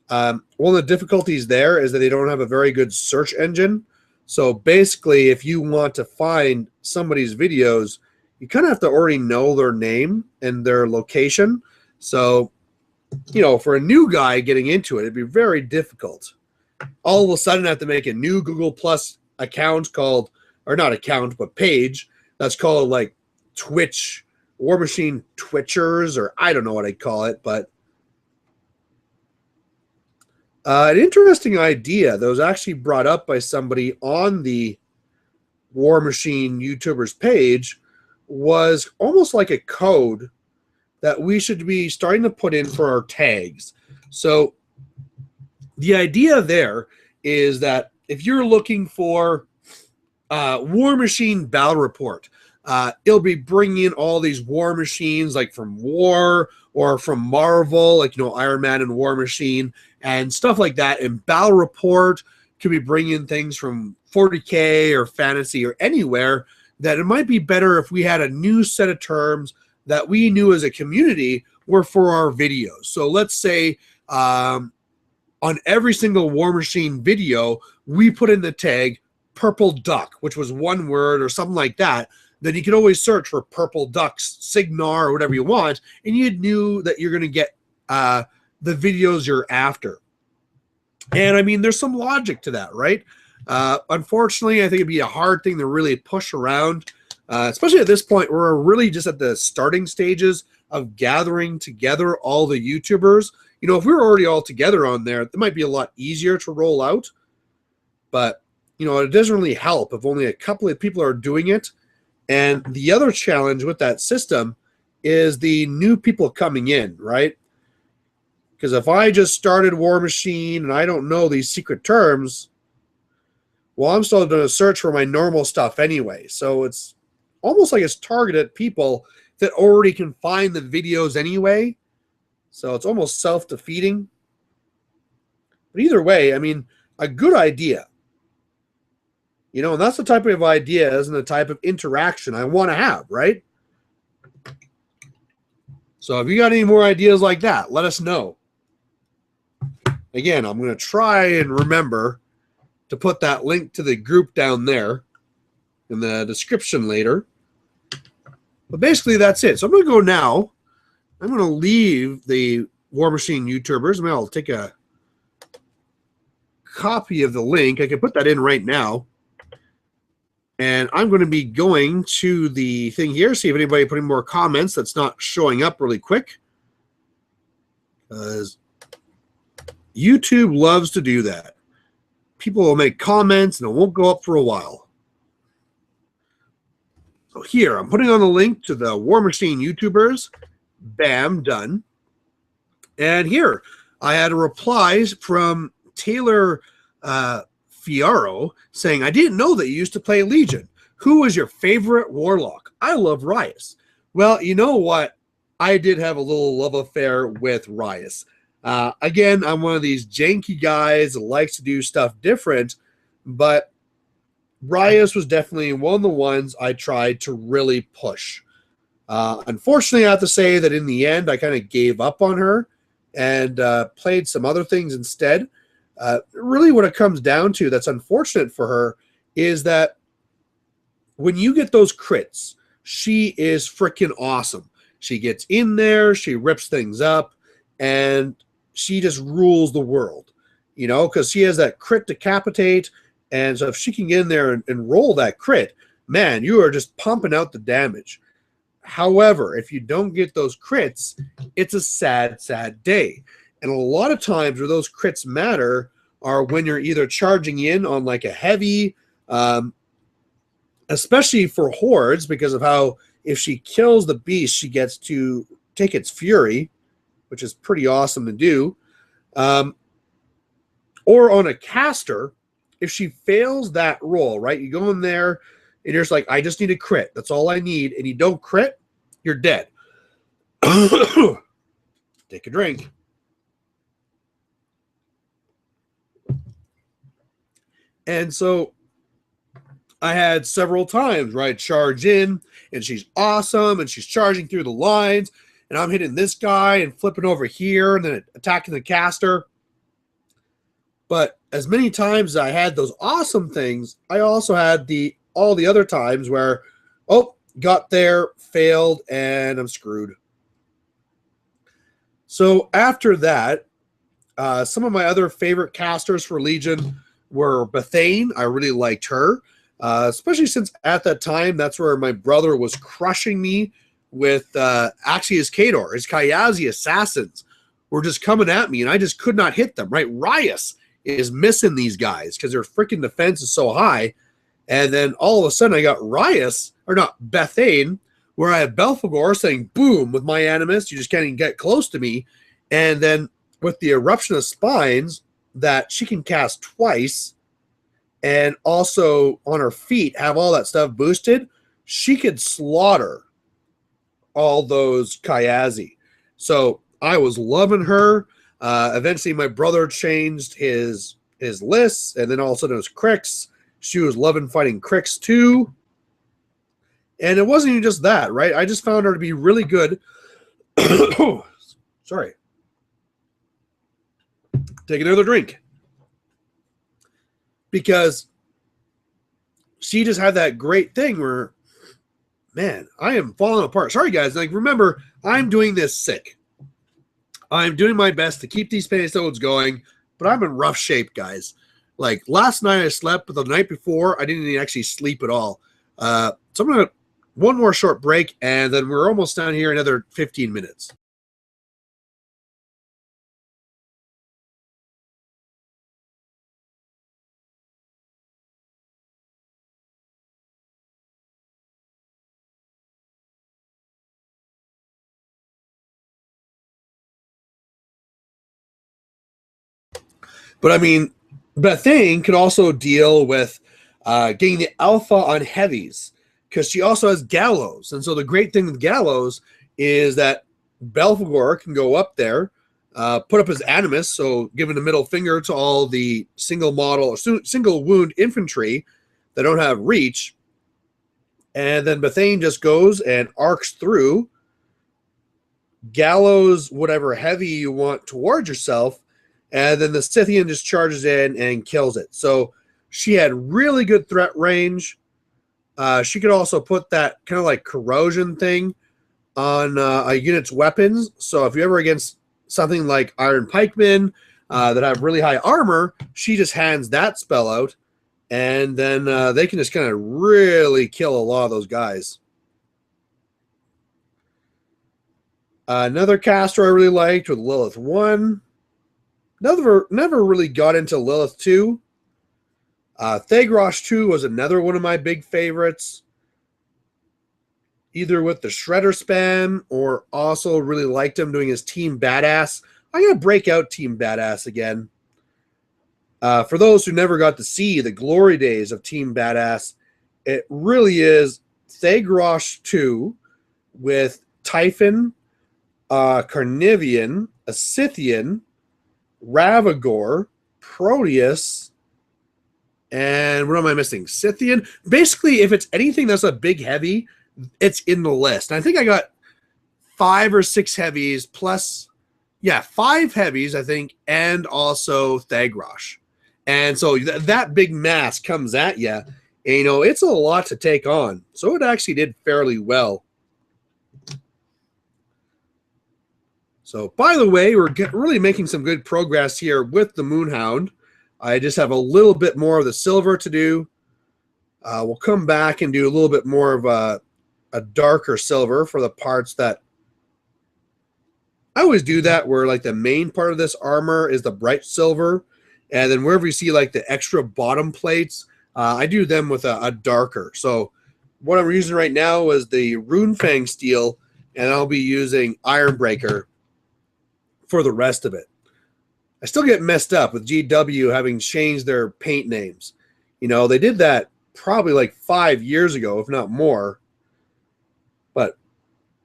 one of the difficulties there is that they don't have a very good search engine. So basically, if you want to find somebody's videos, you kind of have to already know their name and their location. So, for a new guy getting into it, it'd be very difficult. All of a sudden, I have to make a new Google Plus account called, or not account, but page, that's called like Twitch, War Machine Twitchers, or I don't know what I'd call it, but an interesting idea that was actually brought up by somebody on the War Machine YouTubers page was almost like a code that we should be starting to put in for our tags. So the idea there is that if you're looking for War Machine Battle Report, it'll be bringing in all these War Machines, like from War or from Marvel, like, Iron Man and War Machine and stuff like that. And Battle Report could be bringing things from 40K or Fantasy or anywhere, that it might be better if we had a new set of terms that we knew as a community were for our videos. So let's say on every single War Machine video, we put in the tag purple duck, which was one word or something like that. Then you could always search for purple ducks, Signar, or whatever you want, and you knew that you're going to get the videos you're after. And I mean, there's some logic to that, right? Unfortunately, I think it'd be a hard thing to really push around, especially at this point where we're really just at the starting stages of gathering together all the YouTubers. If we were already all together on there, it might be a lot easier to roll out. But, it doesn't really help if only a couple of people are doing it. And the other challenge with that system is the new people coming in, right? Because if I just started War Machine and I don't know these secret terms, well, I'm still going to search for my normal stuff anyway. So it's almost like it's targeted people that already can find the videos anyway. So it's almost self-defeating. But either way, I mean, a good idea. And that's the type of ideas and the type of interaction I want to have, right? So if you got any more ideas like that, let us know. Again, I'm going to try and remember to put that link to the group down there in the description later. But basically, that's it. So I'm going to go now I'm going to leave the War Machine YouTubers. Maybe I'll take a copy of the link. I can put that in right now. And I'm going to be going to the thing here, see if anybody put in more comments that's not showing up really quick. Because YouTube loves to do that. People will make comments and it won't go up for a while. So here, I'm putting on the link to the War Machine YouTubers. Bam, done. And here, I had a reply from Taylor Fiaro saying, I didn't know that you used to play Legion. Who was your favorite warlock? I love Rias. Well, you know what? I did have a little love affair with Rias. Again, I'm one of these janky guys that likes to do stuff different, but Rias was definitely one of the ones I tried to really push. Unfortunately, I have to say that in the end, I kind of gave up on her and played some other things instead. Really what it comes down to that's unfortunate for her is that when you get those crits, she is freaking awesome. She gets in there, she rips things up, and she just rules the world, you know, because she has that crit decapitate. And so if she can get in there and roll that crit, man, you are just pumping out the damage. However, if you don't get those crits, it's a sad, sad day. And a lot of times where those crits matter are when you're either charging in on like a heavy, especially for hordes, because of how if she kills the beast, she gets to take its fury, which is pretty awesome to do. Or on a caster, if she fails that roll, right? You go in there and you're just like, I just need a crit. That's all I need. And you don't crit, you're dead. Take a drink. And so I had several times where I'd charge in and she's awesome and she's charging through the lines and I'm hitting this guy and flipping over here and then attacking the caster. But as many times as I had those awesome things, I also had all the other times where, oh, got there, failed, and I'm screwed. So after that, some of my other favorite casters for Legion were Bethane. I really liked her, especially since at that time, that's where my brother was crushing me with actually his Kador, his Kayazi assassins were just coming at me, and I just could not hit them, right? Rias is missing these guys because their freaking defense is so high. And then all of a sudden I got Rias, or not, Bethane, where I have Belphegor saying, boom, with my Animus, you just can't even get close to me. And then with the Eruption of Spines that she can cast twice and also on her feet have all that stuff boosted, she could slaughter all those Kayazi. So I was loving her. Eventually, my brother changed his lists, and then all of a sudden it was Crix. She was loving fighting Crix too. And it wasn't even just that, right? I just found her to be really good. Sorry. Take another drink. Because she just had that great thing where, man, I am falling apart. Sorry, guys. Like, remember, I'm doing this sick. I'm doing my best to keep these Paintisodes going, but I'm in rough shape, guys. Like, last night I slept, but the night before, I didn't even actually sleep at all. So I'm going to one more short break, and then we're almost down here another 15 minutes. But I mean, Bethane could also deal with getting the alpha on heavies because she also has Gallows. And so the great thing with Gallows is that Belphegor can go up there, put up his Animus, so giving the middle finger to all the single model or single wound infantry that don't have reach. And then Bethane just goes and arcs through, Gallows whatever heavy you want towards yourself, and then the Scythian just charges in and kills it. So she had really good threat range. She could also put that kind of like corrosion thing on a unit's weapons. So if you're ever against something like Iron Pikemen that have really high armor, she just hands that spell out, and then they can just kind of really kill a lot of those guys. Another caster I really liked with Lilith 1. Never really got into Lilith 2. Thagrosh 2 was another one of my big favorites, either with the Shredder spam or also really liked him doing his Team Badass. I'm going to break out Team Badass again. For those who never got to see the glory days of Team Badass, it really is Thagrosh 2 with Typhon, Carnivian, a Scythian, Ravagore, Proteus, and what am I missing? Scythian. Basically, if it's anything that's a big heavy, it's in the list. And I think I got 5 or 6 heavies plus, 5 heavies, I think, and also Thagrosh. And so that big mass comes at you, and it's a lot to take on. So it actually did fairly well. So, by the way, we're really making some good progress here with the Moonhound. I just have a little bit more of the silver to do. We'll come back and do a little bit more of a darker silver for the parts that I always do that, where like the main part of this armor is the bright silver, and then wherever you see like the extra bottom plates, I do them with a darker. So what I'm using right now is the Runefang steel, and I'll be using Ironbreaker for the rest of it. I still get messed up with GW having changed their paint names. They did that probably like 5 years ago, if not more. But,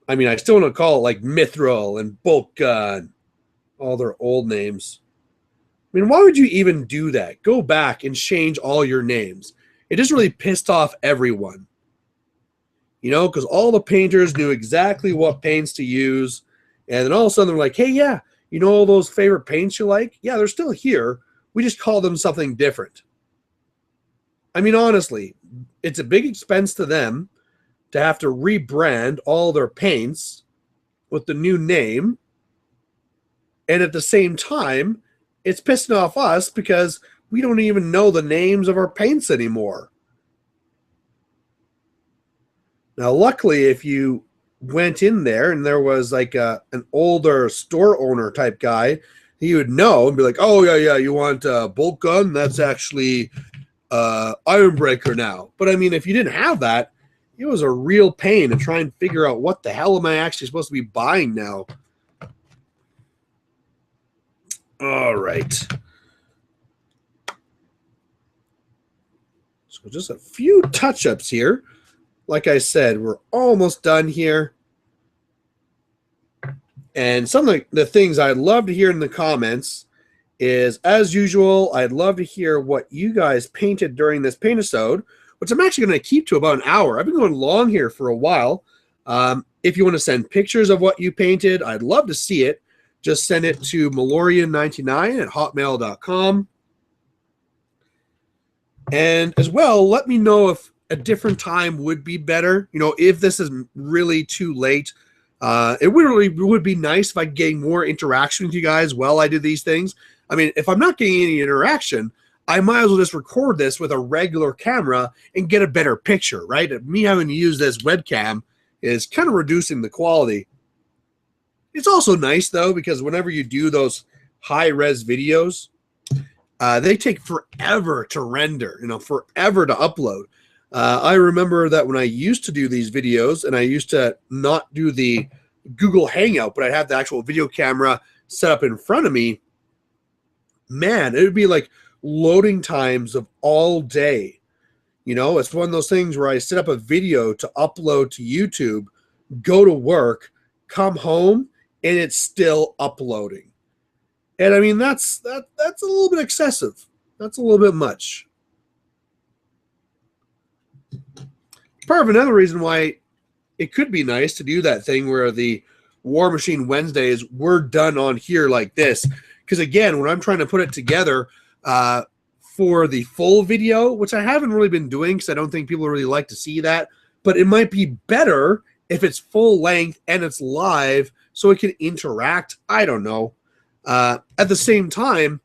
I mean, I still want to call it like Mithril and Bolka, all their old names. I mean, why would you even do that? Go back and change all your names. It just really pissed off everyone. Because all the painters knew exactly what paints to use. And then all of a sudden they're like, hey, yeah, all those favorite paints you like? Yeah, they're still here. We just call them something different. I mean, honestly, it's a big expense to them to have to rebrand all their paints with the new name. And at the same time, it's pissing off us because we don't even know the names of our paints anymore. Now, luckily, if you went in there and there was like an older store owner type guy, he would know and be like, oh, yeah, you want bolt gun? That's actually Ironbreaker now. But I mean, if you didn't have that, it was a real pain to try and figure out what the hell am I actually supposed to be buying now. All right. So just a few touch-ups here. Like I said, we're almost done here. And some of the things I'd love to hear in the comments is, as usual, I'd love to hear what you guys painted during this Paintisode, which I'm actually going to keep to about an hour. I've been going long here for a while. If you want to send pictures of what you painted, I'd love to see it. Just send it to malorian99@hotmail.com. And as well, let me know if a different time would be better. If this is really too late, it would be nice if I could get more interaction with you guys while I do these things. I mean, if I'm not getting any interaction, I might as well just record this with a regular camera and get a better picture, right? Me having to use this webcam is kind of reducing the quality. It's also nice, though, because whenever you do those high-res videos, they take forever to render, forever to upload. I remember that when I used to do these videos, and I used to not do the Google Hangout, but I'd have the actual video camera set up in front of me, man, it would be like loading times of all day. It's one of those things where I set up a video to upload to YouTube, go to work, come home, and it's still uploading. And I mean, that's a little bit excessive. That's a little bit much. Part of another reason why it could be nice to do that thing where the War Machine Wednesdays were done on here like this. Because again, when I'm trying to put it together for the full video, which I haven't really been doing because I don't think people really like to see that, but it might be better if it's full length and it's live so it can interact. I don't know. At the same time,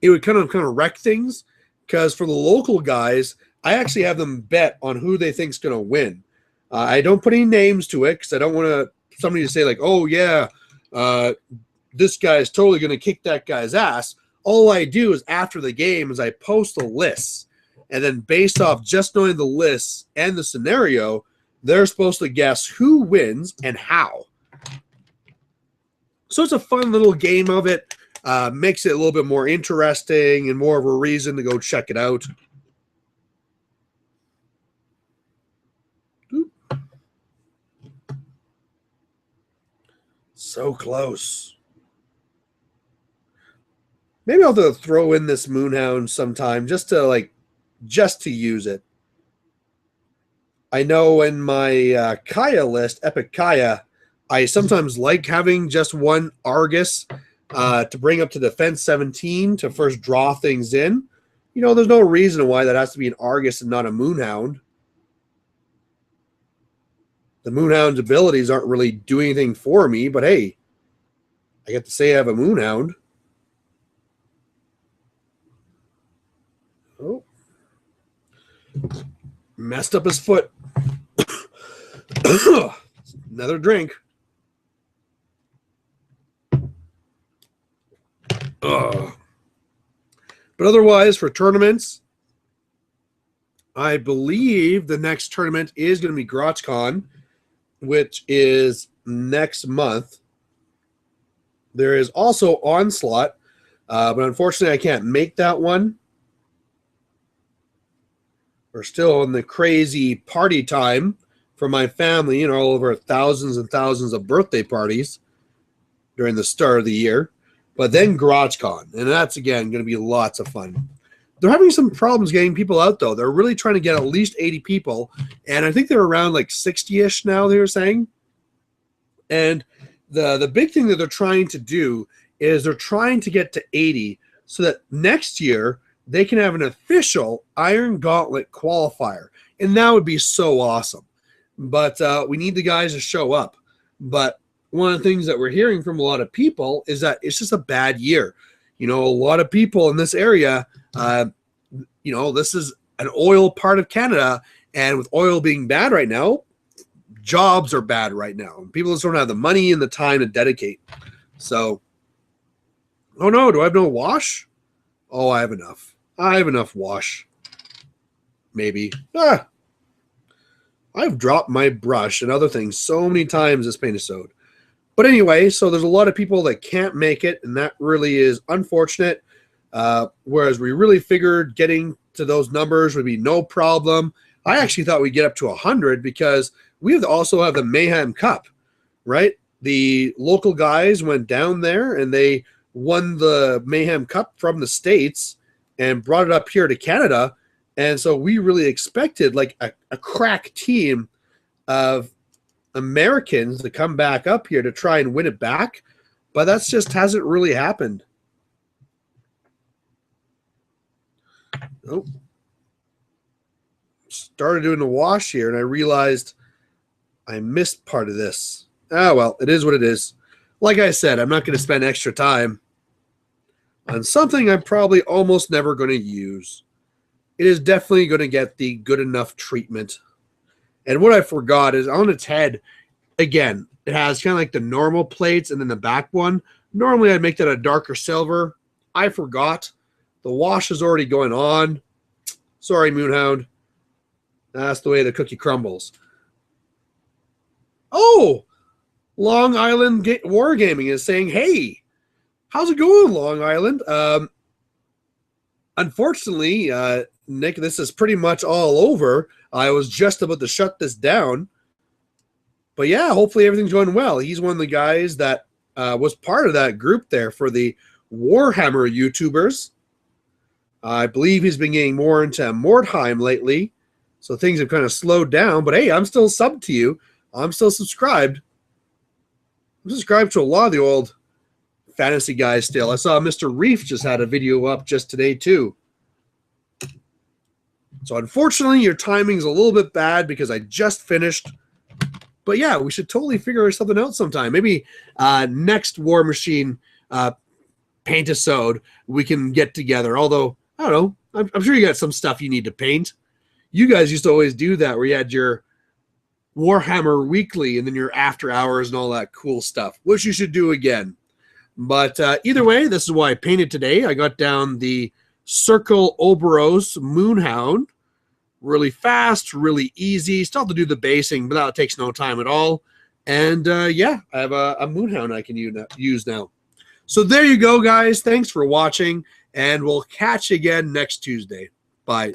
it would kind of wreck things, because for the local guys, I actually have them bet on who they think's going to win. I don't put any names to it because I don't want somebody to say like, oh yeah, this guy's totally going to kick that guy's ass. All I do is after the game is I post a list, and then based off just knowing the lists and the scenario, they're supposed to guess who wins and how. So it's a fun little game of it. Makes it a little bit more interesting and more of a reason to go check it out. Oop. So close. Maybe I'll have to throw in this Moonhound sometime just to use it. I know in my Kaya list, Epic Kaya, I sometimes like having just one Argus to bring up to defense 17 to first draw things in. You know, there's no reason why that has to be an Argus and not a Moonhound. The Moonhound's abilities aren't really doing anything for me, but hey, I get to say I have a Moonhound. Oh. Messed up his foot. Another drink. But otherwise, for tournaments, I believe the next tournament is going to be GrotchCon, which is next month. There is also Onslaught, but unfortunately I can't make that one. We're still in the crazy party time for my family, you know, over thousands and thousands of birthday parties during the start of the year. But then GrotchCon, and that's, again, going to be lots of fun. They're having some problems getting people out, though. They're really trying to get at least 80 people, and I think they're around like 60-ish now, they were saying. And the big thing that they're trying to do is they're trying to get to 80 so that next year they can have an official Iron Gauntlet qualifier, and that would be so awesome. But we need the guys to show up. But one of the things that we're hearing from a lot of people is that it's just a bad year. You know, a lot of people in this area, you know, this is an oil part of Canada, and with oil being bad right now, jobs are bad right now. People just don't have the money and the time to dedicate. So, oh no, do I have no wash? Oh, I have enough. I have enough wash. Maybe. I've dropped my brush and other things so many times this Paintisode. But anyway, so there's a lot of people that can't make it, and that really is unfortunate. Whereas we really figured getting to those numbers would be no problem. I actually thought we'd get up to 100 because we also have the Mayhem Cup, right? The local guys went down there and they won the Mayhem Cup from the States and brought it up here to Canada. And so we really expected like a crack team of Americans to come back up here to try and win it back, but that's just hasn't really happened. Oh, started doing the wash here and I realized I missed part of this. Ah, well, it is what it is. Like I said, I'm not going to spend extra time on something I'm probably almost never going to use. It is definitely going to get the good enough treatment. And what I forgot is on its head, again, it has kind of like the normal plates and then the back one. Normally, I'd make that a darker silver. I forgot. The wash is already going on. Sorry, Moonhound. That's the way the cookie crumbles. Oh, Long Island Wargaming is saying, hey, how's it going, Long Island? Unfortunately, Nick, this is pretty much all over. I was just about to shut this down. But yeah, hopefully everything's going well. He's one of the guys that was part of that group there for the Warhammer YouTubers. I believe he's been getting more into Mordheim lately. So things have kind of slowed down. But hey, I'm still subbed to you. I'm still subscribed. I'm subscribed to a lot of the old fantasy guys still. I saw Mr. Reef just had a video up just today too. So unfortunately, your timing's a little bit bad because I just finished But yeah, we should totally figure something out sometime. Maybe next War Machine Paintisode we can get together. Although, I don't know, I'm sure you got some stuff you need to paint. You guys used to always do that where you had your Warhammer Weekly and then your after hours and all that cool stuff, which you should do again. But either way, this is why I painted today. I got down the Circle Oberos Moonhound. Really fast, really easy. Still have to do the basing, but that takes no time at all. And yeah, I have a Moonhound I can use now. So there you go, guys. Thanks for watching, and we'll catch you again next Tuesday. Bye.